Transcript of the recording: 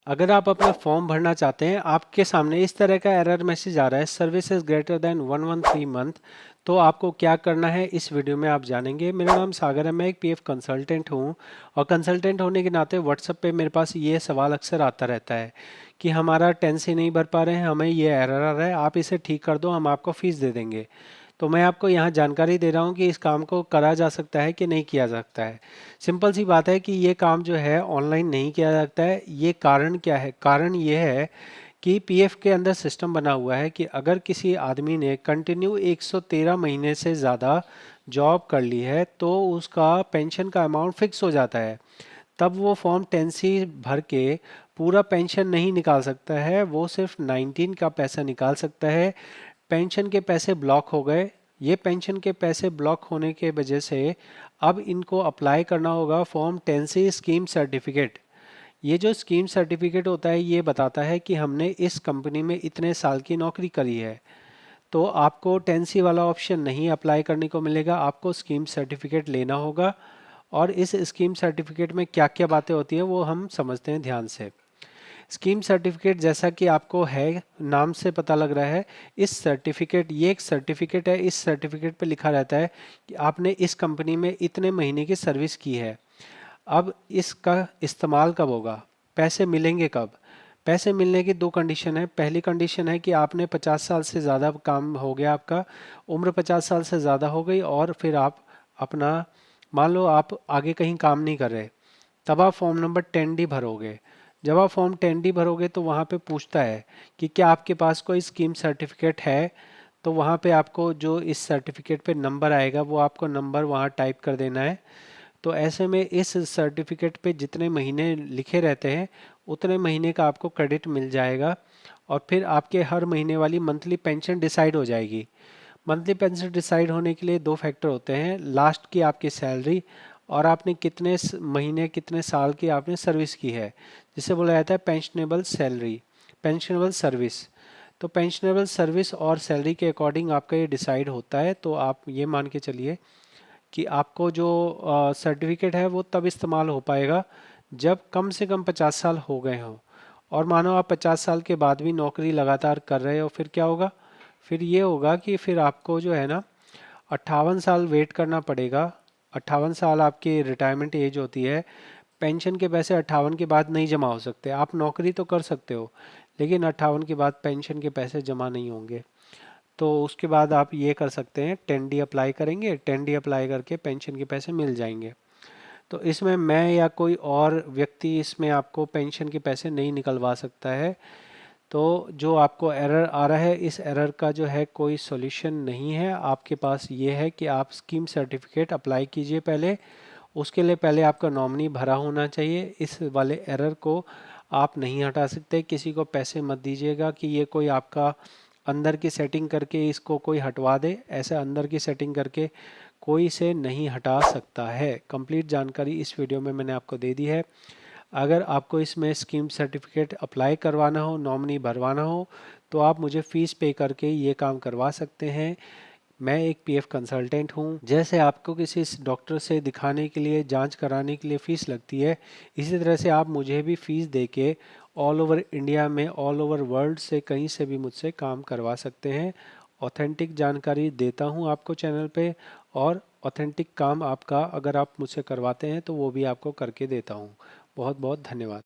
अगर आप अपना फॉर्म भरना चाहते हैं, आपके सामने इस तरह का एरर मैसेज आ रहा है, सर्विसेज ग्रेटर देन 113 मंथ, तो आपको क्या करना है इस वीडियो में आप जानेंगे। मेरा नाम सागर है, मैं एक पीएफ कंसल्टेंट हूं और कंसल्टेंट होने के नाते व्हाट्सएप पे मेरे पास ये सवाल अक्सर आता रहता है कि हमारा 10 से नहीं भर पा रहे हैं, हमें ये एरर आ रहा है, आप इसे ठीक कर दो, हम आपको फीस दे देंगे। तो मैं आपको यहाँ जानकारी दे रहा हूँ कि इस काम को करा जा सकता है कि नहीं किया जा सकता है। सिंपल सी बात है कि ये काम जो है ऑनलाइन नहीं किया जा सकता है। ये कारण क्या है? कारण ये है कि पीएफ के अंदर सिस्टम बना हुआ है कि अगर किसी आदमी ने कंटिन्यू 113 महीने से ज़्यादा जॉब कर ली है तो उसका पेंशन का अमाउंट फिक्स हो जाता है। तब वो फॉर्म 10 सी भर के पूरा पेंशन नहीं निकाल सकता है, वो सिर्फ 19 का पैसा निकाल सकता है। पेंशन के पैसे ब्लॉक हो गए। ये पेंशन के पैसे ब्लॉक होने के वजह से अब इनको अप्लाई करना होगा फॉर्म 10 सी स्कीम सर्टिफिकेट। ये जो स्कीम सर्टिफिकेट होता है ये बताता है कि हमने इस कंपनी में इतने साल की नौकरी करी है। तो आपको 10 सी वाला ऑप्शन नहीं अप्लाई करने को मिलेगा, आपको स्कीम सर्टिफिकेट लेना होगा। और इस स्कीम सर्टिफिकेट में क्या क्या बातें होती हैं वो हम समझते हैं ध्यान से। स्कीम सर्टिफिकेट जैसा कि आपको है, नाम से पता लग रहा है, इस सर्टिफिकेट, ये एक सर्टिफिकेट है, इस सर्टिफिकेट पे लिखा रहता है कि आपने इस कंपनी में इतने महीने की सर्विस की है। अब इसका इस्तेमाल कब होगा, पैसे मिलेंगे कब? पैसे मिलने की दो कंडीशन है। पहली कंडीशन है कि आपने 50 साल से ज़्यादा काम हो गया, आपका उम्र 50 साल से ज़्यादा हो गई और फिर आप अपना, मान लो आप आगे कहीं काम नहीं कर रहे, तब आप फॉर्म नंबर 10D भरोगे। जब आप फॉर्म 10D भरोगे तो वहाँ पे पूछता है कि क्या आपके पास कोई स्कीम सर्टिफिकेट है। तो वहाँ पे आपको जो इस सर्टिफिकेट पे नंबर आएगा वो आपको नंबर वहाँ टाइप कर देना है। तो ऐसे में इस सर्टिफिकेट पे जितने महीने लिखे रहते हैं उतने महीने का आपको क्रेडिट मिल जाएगा। और फिर आपके हर महीने वाली मंथली पेंशन डिसाइड हो जाएगी। मंथली पेंशन डिसाइड होने के लिए दो फैक्टर होते हैं, लास्ट की आपकी सैलरी और आपने कितने महीने कितने साल की आपने सर्विस की है, जिसे बोला जाता है पेंशनेबल सैलरी, पेंशनेबल सर्विस। तो पेंशनेबल सर्विस और सैलरी के अकॉर्डिंग आपका ये डिसाइड होता है। तो आप ये मान के चलिए कि आपको जो सर्टिफिकेट है वो तब इस्तेमाल हो पाएगा जब कम से कम 50 साल हो गए हों। और मानो आप 50 साल के बाद भी नौकरी लगातार कर रहे हो, फिर क्या होगा? फिर ये होगा कि फिर आपको जो है ना 58 साल वेट करना पड़ेगा। 58 साल आपकी रिटायरमेंट एज होती है। पेंशन के पैसे 58 के बाद नहीं जमा हो सकते। आप नौकरी तो कर सकते हो लेकिन 58 के बाद पेंशन के पैसे जमा नहीं होंगे। तो उसके बाद आप ये कर सकते हैं, 10D अप्लाई करेंगे, 10D अप्लाई करके पेंशन के पैसे मिल जाएंगे। तो इसमें मैं या कोई और व्यक्ति इसमें आपको पेंशन के पैसे नहीं निकलवा सकता है। तो जो आपको एरर आ रहा है, इस एरर का जो है कोई सॉल्यूशन नहीं है आपके पास। ये है कि आप स्कीम सर्टिफिकेट अप्लाई कीजिए पहले। उसके लिए पहले आपका नॉमिनी भरा होना चाहिए। इस वाले एरर को आप नहीं हटा सकते। किसी को पैसे मत दीजिएगा कि ये कोई आपका अंदर की सेटिंग करके इसको कोई हटवा दे। ऐसे अंदर की सेटिंग करके कोई इसे नहीं हटा सकता है। कंप्लीट जानकारी इस वीडियो में मैंने आपको दे दी है। अगर आपको इसमें स्कीम सर्टिफिकेट अप्लाई करवाना हो, नॉमिनी भरवाना हो, तो आप मुझे फ़ीस पे करके ये काम करवा सकते हैं। मैं एक पीएफ कंसल्टेंट हूँ। जैसे आपको किसी डॉक्टर से दिखाने के लिए, जांच कराने के लिए फ़ीस लगती है, इसी तरह से आप मुझे भी फ़ीस दे के ऑल ओवर इंडिया में, ऑल ओवर वर्ल्ड से कहीं से भी मुझसे काम करवा सकते हैं। ऑथेंटिक जानकारी देता हूँ आपको चैनल पे और ऑथेंटिक काम आपका अगर आप मुझसे करवाते हैं तो वो भी आपको करके देता हूँ। बहुत बहुत धन्यवाद।